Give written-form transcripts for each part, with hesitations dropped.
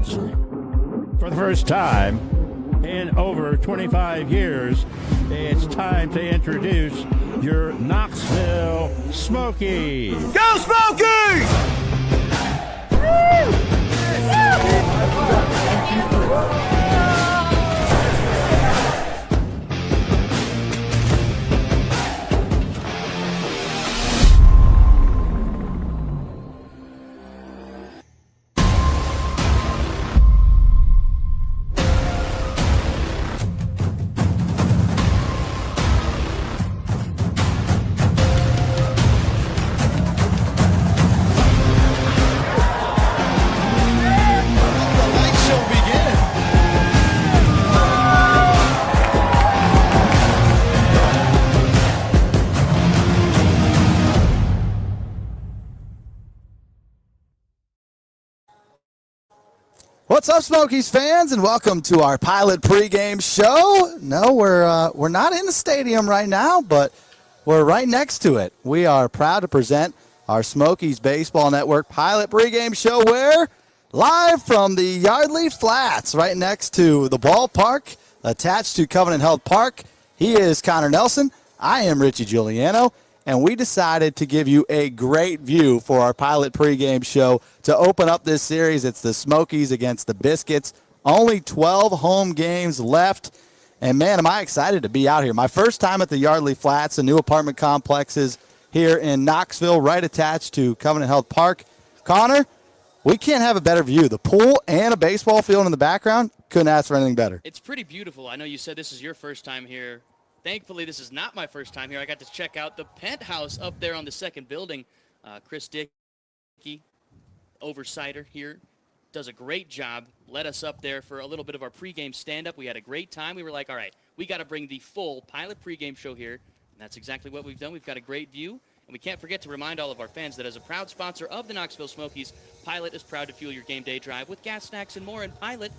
For the first time in over 25 years, it's time to introduce your Knoxville Smokies. Go Smokies! What's up, Smokies fans, and welcome to our pilot pregame show. No, we're not in the stadium right now, but we're right next to it. We are proud to present our Smokies Baseball Network pilot pregame show. Where live from the Yardley Flats, right next to the ballpark, attached to Covenant Health Park. He is Connor Nelson. I am Richie Giuliano. And we decided to give you a great view for our pilot pregame show to open up this series. It's the Smokies against the Biscuits. Only 12 home games left. And, man, am I excited to be out here. My first time at the Yardley Flats, a new apartment complexes here in Knoxville, right attached to Covenant Health Park. Connor, we can't have a better view. The pool and a baseball field in the background, couldn't ask for anything better. It's pretty beautiful. I know you said this is your first time here. Thankfully, this is not my first time here. I got to check out the penthouse up there on the second building. Chris Dickey, oversighter here, does a great job. Led us up there for a little bit of our pregame stand-up. We had a great time. We were like, all right, we got to bring the full pilot pregame show here. And that's exactly what we've done. We've got a great view. And we can't forget to remind all of our fans that as a proud sponsor of the Knoxville Smokies, Pilot is proud to fuel your game day drive with gas, snacks, and more. And Pilot,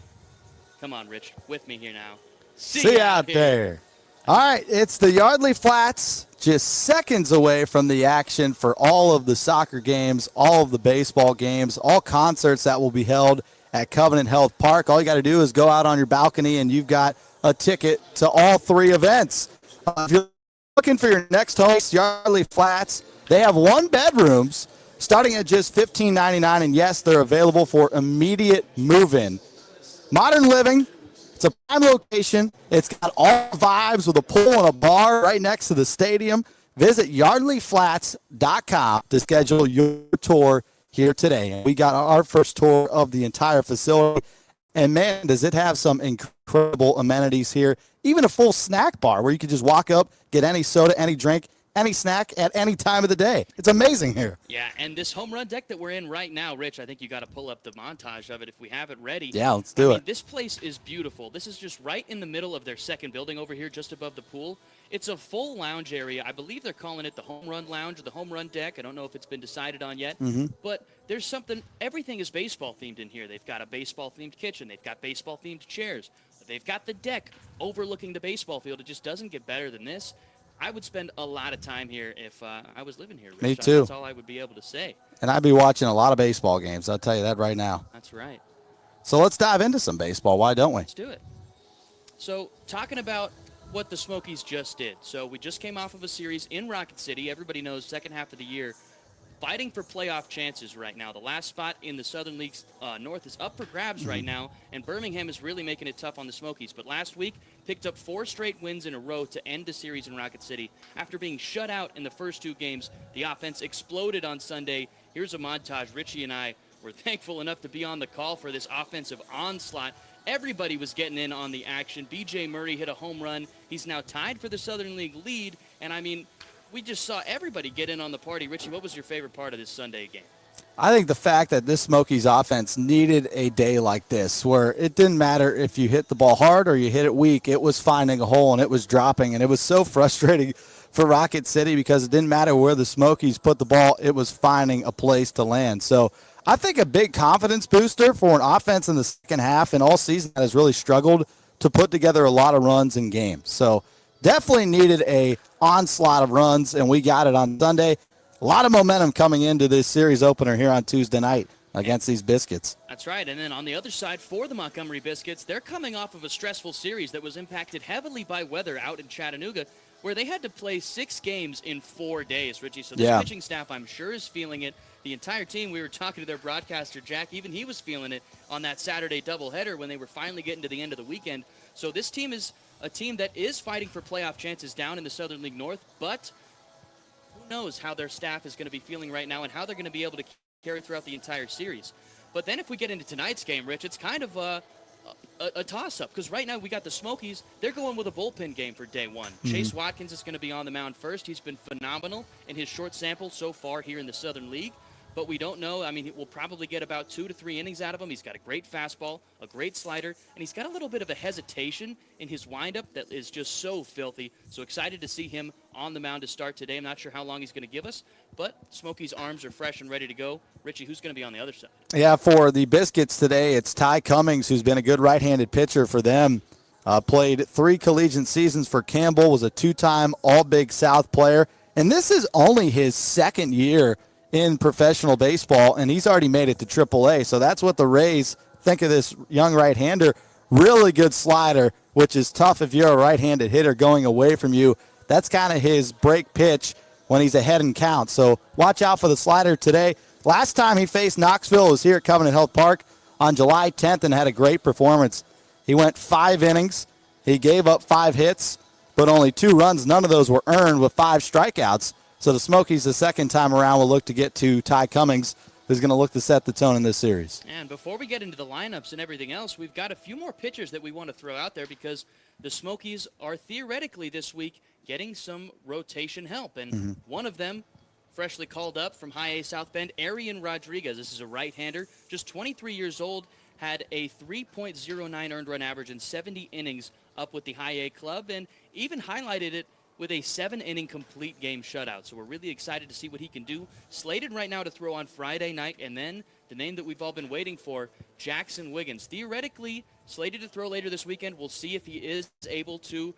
come on, Rich, with me here now. See you out there. All right, it's the Yardley Flats, just seconds away from the action for all of the soccer games, all of the baseball games, all concerts that will be held at Covenant Health Park. All you got to do is go out on your balcony, and you've got a ticket to all three events. If you're looking for your next host, Yardley Flats, they have one bedrooms starting at just $15.99, and yes, they're available for immediate move-in. Modern living. It's a prime location. It's got all vibes with a pool and a bar right next to the stadium. Visit yardleyflats.com to schedule your tour here today. We got our first tour of the entire facility. And, man, does it have some incredible amenities here. Even a full snack bar where you can just walk up, get any soda, any drink, any snack at any time of the day. It's amazing here. Yeah, and this home run deck that we're in right now, Rich, I think you got to pull up the montage of it if we have it ready. Yeah, let's do it. This place is beautiful. This is just right in the middle of their second building over here, just above the pool. It's a full lounge area. I believe they're calling it the home run lounge or the home run deck. I don't know if it's been decided on yet. But there's something, everything is baseball themed in here. They've got a baseball themed kitchen. They've got baseball themed chairs. They've got the deck overlooking the baseball field. It just doesn't get better than this. I would spend a lot of time here if I was living here, Rich. Me too. That's all I would be able to say. And I'd be watching a lot of baseball games. I'll tell you that right now. That's right. So let's dive into some baseball. Why don't we? Let's do it. So talking about what the Smokies just did. So we just came off of a series in Rocket City. Everybody knows second half of the year. Fighting for playoff chances right now. The last spot in the Southern League's North is up for grabs right now, and Birmingham is really making it tough on the Smokies. But last week, picked up 4 straight wins in a row to end the series in Rocket City. After being shut out in the first 2 games, the offense exploded on Sunday. Here's a montage. Richie and I were thankful enough to be on the call for this offensive onslaught. Everybody was getting in on the action. B.J. Murray hit a home run. He's now tied for the Southern League lead, and I mean, we just saw everybody get in on the party. Richie, what was your favorite part of this Sunday game? I think the fact that this Smokies offense needed a day like this where it didn't matter if you hit the ball hard or you hit it weak, it was finding a hole and it was dropping. And it was so frustrating for Rocket City because it didn't matter where the Smokies put the ball, it was finding a place to land. So I think a big confidence booster for an offense in the second half and all season that has really struggled to put together a lot of runs in games. So definitely needed a onslaught of runs, and we got it on Sunday. A lot of momentum coming into this series opener here on Tuesday night. against these Biscuits. That's right. And then on the other side for the Montgomery Biscuits, they're coming off of a stressful series that was impacted heavily by weather out in Chattanooga, where they had to play 6 games in 4 days, Richie. So the pitching staff, I'm sure, is feeling it. The entire team, we were talking to their broadcaster, Jack, even he was feeling it on that Saturday doubleheader when they were finally getting to the end of the weekend. So this team is a team that is fighting for playoff chances down in the Southern League North, but who knows how their staff is going to be feeling right now and how they're going to be able to carry throughout the entire series. But then if we get into tonight's game, Rich, it's kind of a toss-up, because right now we got the Smokies. They're going with a bullpen game for day one. Chase Watkins is going to be on the mound first. He's been phenomenal in his short sample so far here in the Southern League. But we don't know. I mean, we'll probably get about 2 to 3 innings out of him. He's got a great fastball, a great slider, and he's got a little bit of a hesitation in his windup that is just so filthy. So excited to see him on the mound to start today. I'm not sure how long he's going to give us, but Smokies' arms are fresh and ready to go. Richie, who's going to be on the other side? Yeah, for the Biscuits today, it's Ty Cummings, who's been a good right-handed pitcher for them. Played 3 collegiate seasons for Campbell, was a 2-time All-Big South player, and this is only his 2nd year in professional baseball, and he's already made it to AAA. So that's what the Rays think of this young right-hander. Really good slider, which is tough if you're a right-handed hitter going away from you. That's kind of his break pitch when he's ahead in count. So watch out for the slider today. Last time he faced Knoxville was here at Covenant Health Park on July 10th and had a great performance. He went 5 innings. He gave up 5 hits, but only 2 runs. None of those were earned with 5 strikeouts. So the Smokies the second time around will look to get to Ty Cummings, who's going to look to set the tone in this series. And before we get into the lineups and everything else, we've got a few more pitchers that we want to throw out there because the Smokies are theoretically this week getting some rotation help. And one of them, freshly called up from High A South Bend, Arian Rodriguez. This is a right-hander, just 23 years old, had a 3.09 earned run average in 70 innings up with the High A club, and even highlighted it with a 7-inning complete game shutout. So we're really excited to see what he can do. Slated right now to throw on Friday night, and then the name that we've all been waiting for, Jackson Wiggins. Theoretically, slated to throw later this weekend. We'll see if he is able to,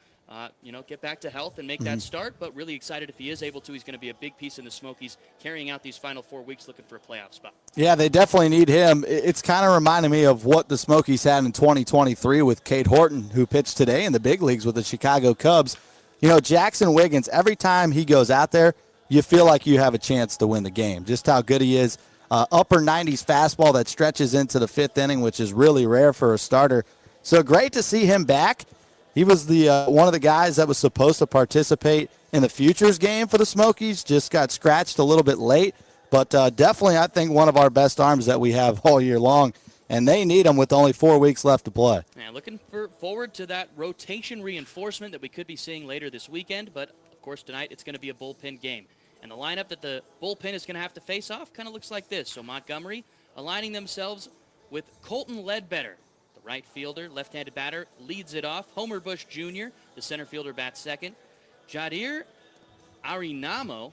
get back to health and make that start, but really excited if he is able to. He's going to be a big piece in the Smokies, carrying out these final 4 weeks looking for a playoff spot. Yeah, they definitely need him. It's kind of reminding me of what the Smokies had in 2023 with Cade Horton, who pitched today in the big leagues with the Chicago Cubs. You know, Jackson Wiggins, every time he goes out there, you feel like you have a chance to win the game. Just how good he is. Upper 90s fastball that stretches into the 5th inning, which is really rare for a starter. So great to see him back. He was the one of the guys that was supposed to participate in the Futures game for the Smokies. Just got scratched a little bit late. But definitely, I think, one of our best arms that we have all year long. And they need him with only 4 weeks left to play. Yeah, looking forward to that rotation reinforcement that we could be seeing later this weekend. But, of course, tonight it's going to be a bullpen game. And the lineup that the bullpen is going to have to face off kind of looks like this. So Montgomery aligning themselves with Colton Ledbetter, the right fielder, left-handed batter, leads it off. Homer Bush Jr., the center fielder, bats second. Jadir Arinamo,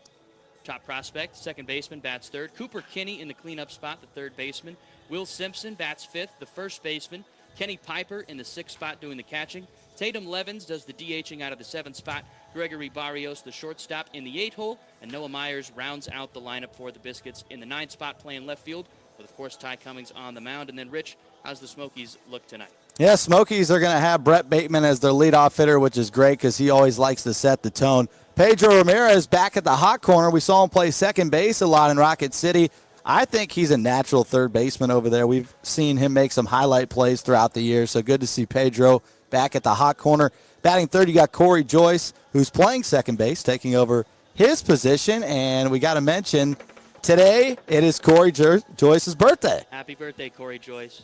top prospect, second baseman, bats third. Cooper Kinney in the cleanup spot, the third baseman. Will Simpson bats 5th, the first baseman. Kenny Piper in the 6th spot doing the catching. Tatum Levens does the DHing out of the 7th spot. Gregory Barrios, the shortstop, in the 8th hole. And Noah Myers rounds out the lineup for the Biscuits in the 9th spot playing left field with, of course, Ty Cummings on the mound. And then, Rich, how's the Smokies look tonight? Yeah, Smokies are going to have Brett Bateman as their leadoff hitter, which is great because he always likes to set the tone. Pedro Ramirez back at the hot corner. We saw him play second base a lot in Rocket City. I think he's a natural third baseman over there. We've seen him make some highlight plays throughout the year, so good to see Pedro back at the hot corner. Batting third, you got Corey Joyce, who's playing second base, taking over his position. And we got to mention, today it is Corey Joyce's birthday. Happy birthday, Corey Joyce.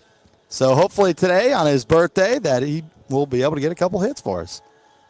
So hopefully today, on his birthday, that he will be able to get a couple hits for us.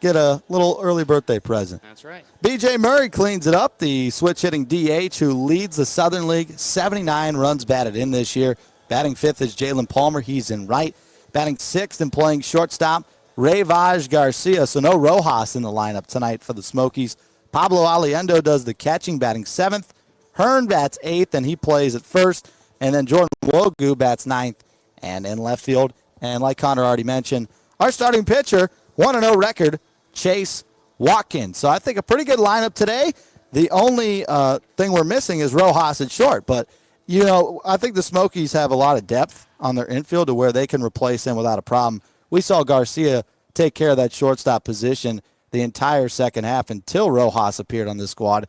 Get a little early birthday present. That's right. B.J. Murray cleans it up, the switch-hitting DH who leads the Southern League. 79 runs batted in this year. Batting 5th is Jalen Palmer. He's in right. Batting 6th and playing shortstop, Ray Vaj Garcia. So no Rojas in the lineup tonight for the Smokies. Pablo Aliendo does the catching, batting 7th. Hearn bats 8th, and he plays at first. And then Jordan Wogu bats 9th and in left field. And like Connor already mentioned, our starting pitcher, 1-0 record, Chase Watkins. So I think a pretty good lineup today. The only thing we're missing is Rojas at short. But I think the Smokies have a lot of depth on their infield to where they can replace him without a problem. We saw Garcia take care of that shortstop position the entire second half until Rojas appeared on the squad.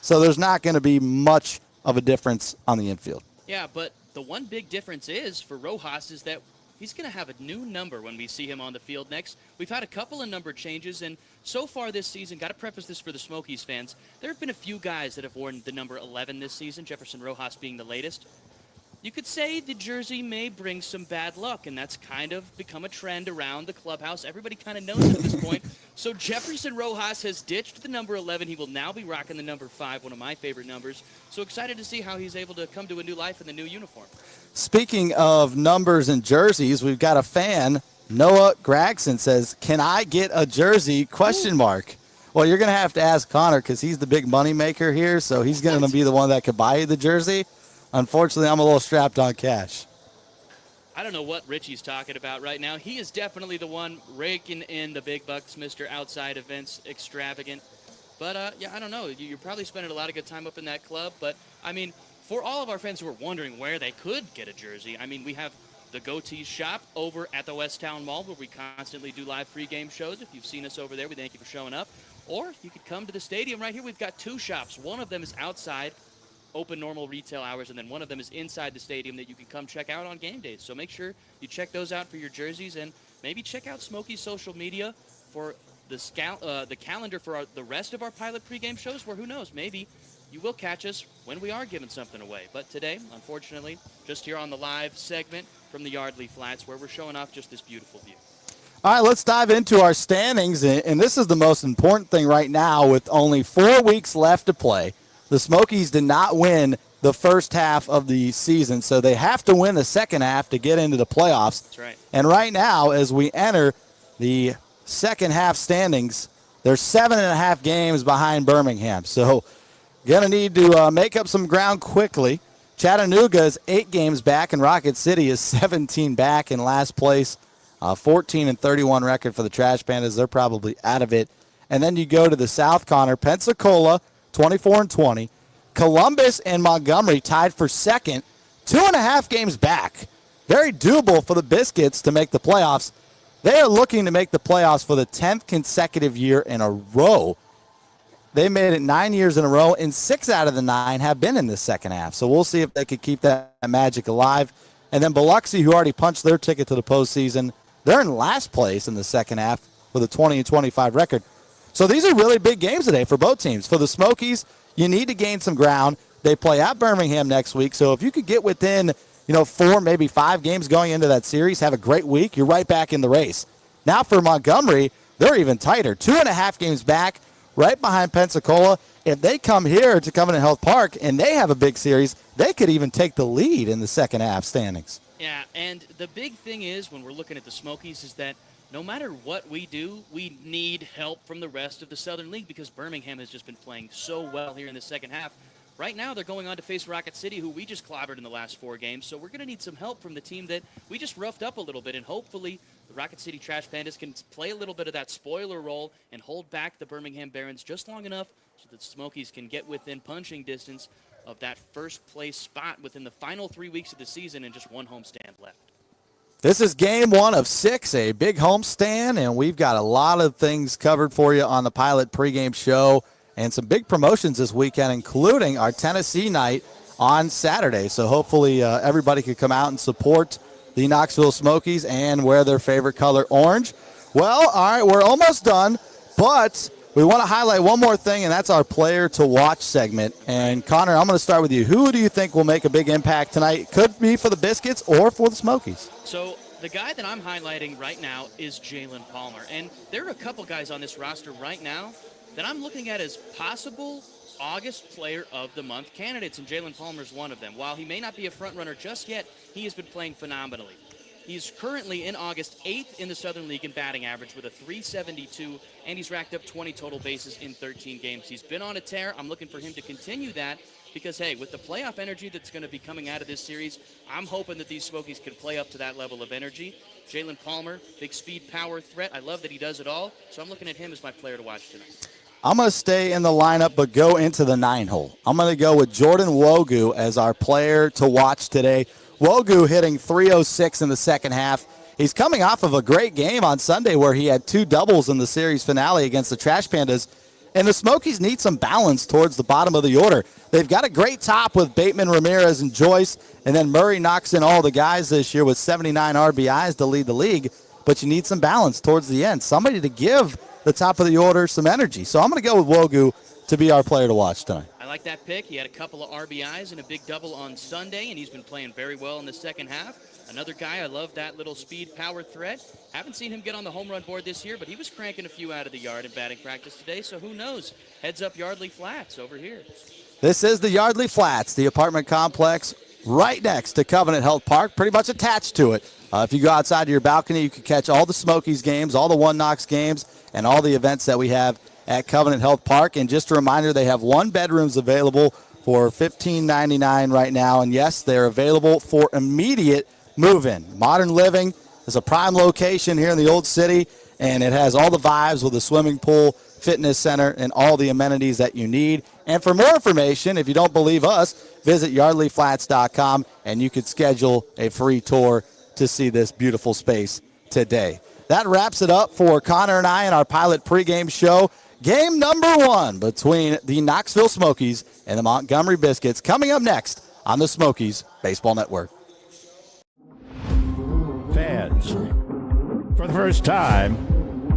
So there's not going to be much of a difference on the infield. Yeah, but the one big difference is for Rojas is that he's going to have a new number when we see him on the field next. We've had a couple of number changes, and so far this season, got to preface this for the Smokies fans, there have been a few guys that have worn the number 11 this season, Jefferson Rojas being the latest. You could say the jersey may bring some bad luck, and that's kind of become a trend around the clubhouse. Everybody kind of knows at this point. So Jefferson Rojas has ditched the number 11. He will now be rocking the number 5, one of my favorite numbers. So excited to see how he's able to come to a new life in the new uniform. Speaking of numbers and jerseys, we've got a fan, Noah Gregson, says, "Can I get a jersey?" ? Well, you're going to have to ask Connor because he's the big money maker here, so he's going to be the one that could buy you the jersey. Unfortunately, I'm a little strapped on cash. I don't know what Richie's talking about right now. He is definitely the one raking in the big bucks, Mr. Outside Events Extravagant. But, yeah, I don't know. You're probably spending a lot of good time up in that club. But, I mean, for all of our fans who are wondering where they could get a jersey, I mean, we have the Goatees shop over at the West Town Mall where we constantly do live pregame shows. If you've seen us over there, we thank you for showing up. Or you could come to the stadium right here. We've got 2 shops. One of them is outside, open normal retail hours, and then one of them is inside the stadium that you can come check out on game days. So make sure you check those out for your jerseys, and maybe check out Smokies social media for the calendar for the rest of our pilot pregame shows, where who knows, maybe you will catch us when we are giving something away. But today, unfortunately, just here on the live segment from the Yardley Flats, where we're showing off just this beautiful view. All right, let's dive into our standings, and this is the most important thing right now with only 4 weeks left to play. The Smokies did not win the first half of the season, so they have to win the second half to get into the playoffs. That's right. And right now, as we enter the second half standings, they're 7.5 games behind Birmingham. So going to need to make up some ground quickly. Chattanooga is 8 games back, and Rocket City is 17 back in last place. 14-31 record for the Trash Pandas. They're probably out of it. And then you go to the South, Connor. Pensacola, 24-20. Columbus and Montgomery tied for second, 2.5 games back. Very doable for the Biscuits to make the playoffs. They are looking to make the playoffs for the 10th consecutive year in a row. They made it 9 years in a row, and 6 out of the 9 have been in the second half. So we'll see if they could keep that magic alive. And then Biloxi, who already punched their ticket to the postseason, they're in last place in the second half with a 20-25 record. So these are really big games today for both teams. For the Smokies, you need to gain some ground. They play at Birmingham next week. So if you could get within, 4, maybe 5 games going into that series, have a great week, you're right back in the race. Now for Montgomery, they're even tighter. 2.5 games back, right behind Pensacola. If they come here to Covenant Health Park and they have a big series, they could even take the lead in the second half standings. Yeah, and the big thing is when we're looking at the Smokies is that no matter what we do, we need help from the rest of the Southern League because Birmingham has just been playing so well here in the second half. Right now, they're going on to face Rocket City, who we just clobbered in the last 4 games. So we're going to need some help from the team that we just roughed up a little bit. And hopefully, the Rocket City Trash Pandas can play a little bit of that spoiler role and hold back the Birmingham Barons just long enough so that the Smokies can get within punching distance of that first place spot within the final 3 weeks of the season and just 1 homestand left. This is game 1 of 6, a big homestand, and we've got a lot of things covered for you on the Pilot pregame show and some big promotions this weekend, including our Tennessee night on Saturday. So hopefully everybody could come out and support the Knoxville Smokies and wear their favorite color, orange. Well, all right, we're almost done, but we want to highlight one more thing, and that's our player to watch segment. And Connor, I'm going to start with you. Who do you think will make a big impact tonight? Could be for the Biscuits or for the Smokies. So the guy that I'm highlighting right now is Jalen Palmer. And there are a couple guys on this roster right now that I'm looking at as possible August Player of the Month candidates, and Jalen Palmer is one of them. While he may not be a front runner just yet, he has been playing phenomenally. He's currently in August 8th in the Southern League in batting average with a .372, and he's racked up 20 total bases in 13 games. He's been on a tear. I'm looking for him to continue that because, hey, with the playoff energy that's going to be coming out of this series, I'm hoping that these Smokies can play up to that level of energy. Jalen Palmer, big speed, power threat. I love that he does it all, so I'm looking at him as my player to watch tonight. I'm going to stay in the lineup but go into the 9-hole. I'm going to go with Jordan Wogu as our player to watch today. Wogu hitting .306 in the second half. He's coming off of a great game on Sunday where he had 2 doubles in the series finale against the Trash Pandas. And the Smokies need some balance towards the bottom of the order. They've got a great top with Bateman, Ramirez, and Joyce. And then Murray knocks in all the guys this year with 79 RBIs to lead the league. But you need some balance towards the end. Somebody to give the top of the order some energy. So I'm going to go with Wogu to be our player to watch tonight. I like that pick. He had a couple of RBIs and a big double on Sunday, and he's been playing very well in the second half. Another guy, I love that little speed power threat. Haven't seen him get on the home run board this year, but he was cranking a few out of the yard in batting practice today, so who knows? Heads up Yardley Flats over here. This is the Yardley Flats, the apartment complex right next to Covenant Health Park, pretty much attached to it. If you go outside to your balcony, you can catch all the Smokies games, all the One Knox games, and all the events that we have at Covenant Health Park. And just a reminder, they have 1 bedrooms available for $15.99 right now. And yes, they're available for immediate move-in. Modern Living is a prime location here in the Old City, and it has all the vibes with a swimming pool, fitness center, and all the amenities that you need. And for more information, if you don't believe us, visit yardleyflats.com, and you could schedule a free tour to see this beautiful space today. That wraps it up for Connor and I in our pilot pregame show. Game number 1 between the Knoxville Smokies and the Montgomery Biscuits coming up next on the Smokies Baseball Network. Fans, for the first time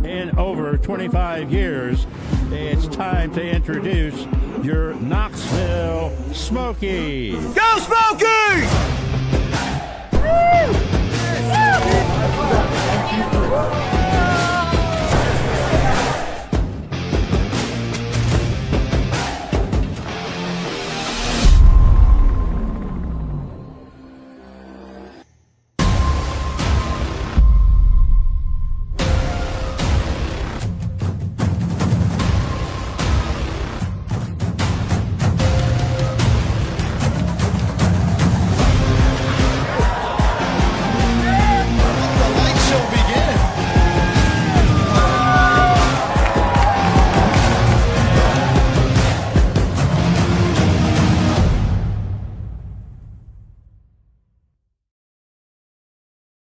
in over 25 years, it's time to introduce your Knoxville Smokies. Go Smokies!